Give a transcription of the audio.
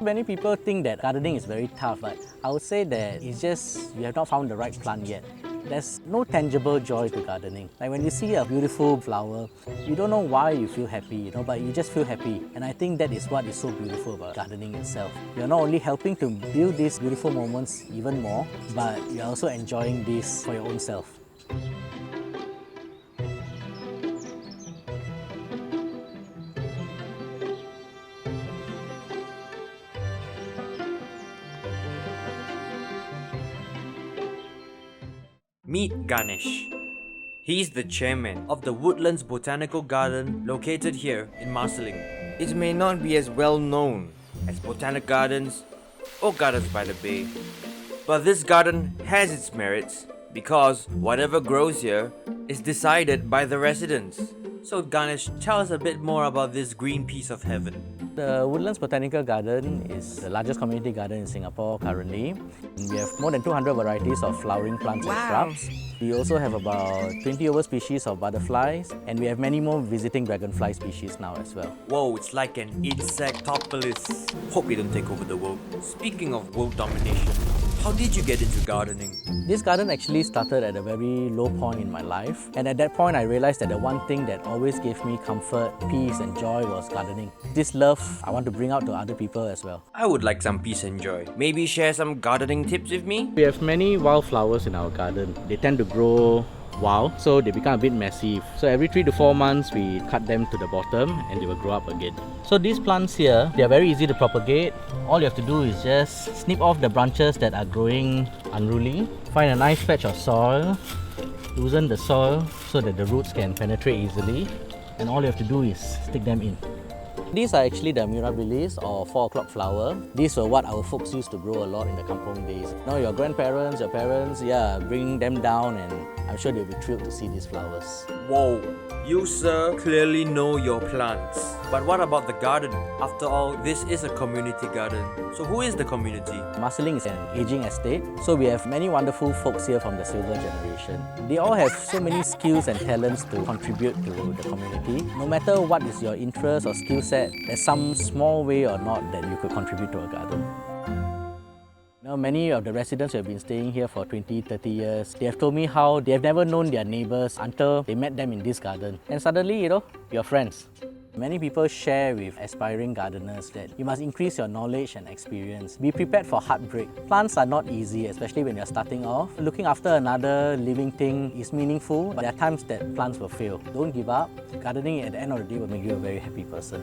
Many people think that gardening is very tough, but I would say that it's just you have not found the right plant yet. There's no tangible joy to gardening. Like when you see a beautiful flower, you don't know why you feel happy, but you just feel happy. And I think that is what is so beautiful about gardening itself. You're not only helping to build these beautiful moments even more, but you're also enjoying this for your own self. Meet Ganesh. He's the chairman of the Woodlands Botanical Garden located here in Marsiling. It may not be as well known as botanic gardens or gardens by the bay, but this garden has its merits because whatever grows here is decided by the residents. So Ganesh, tell us a bit more about this green piece of heaven. The Woodlands Botanical Garden is the largest community garden in Singapore currently. We have more than 200 varieties of flowering plants and shrubs. We also have about 20 over species of butterflies, and we have many more visiting dragonfly species now as well. Whoa, it's like an insectopolis. Hope we don't take over the world. Speaking of world domination, how did you get into gardening? This garden actually started at a very low point in my life, and at that point I realized that the one thing that always gave me comfort, peace and joy was gardening. This love I want to bring out to other people as well. I would like some peace and joy. Maybe share some gardening tips with me? We have many wildflowers in our garden. They tend to grow wild, so they become a bit massive. So every 3 to 4 months we cut them to the bottom and they will grow up again. So these plants here, they are very easy to propagate. All you have to do is just snip off the branches that are growing unruly. Find a nice patch of soil, loosen the soil so that the roots can penetrate easily, and all you have to do is stick them in. These are actually the mirabilis or 4 o'clock flower. These were what our folks used to grow a lot in the kampong days. Your grandparents, your parents, bring them down and I'm sure they'll be thrilled to see these flowers. Whoa, you sir clearly know your plants. But what about the garden? After all, this is a community garden. So who is the community? Marsiling is an aging estate, so we have many wonderful folks here from the silver generation. They all have so many skills and talents to contribute to the community. No matter what is your interest or skill set, there's some small way or not that you could contribute to a garden. Many of the residents who have been staying here for 20, 30 years, they have told me how they have never known their neighbours until they met them in this garden. And suddenly, you're friends. Many people share with aspiring gardeners that you must increase your knowledge and experience. Be prepared for heartbreak. Plants are not easy, especially when you're starting off. Looking after another living thing is meaningful, but there are times that plants will fail. Don't give up. Gardening at the end of the day will make you a very happy person.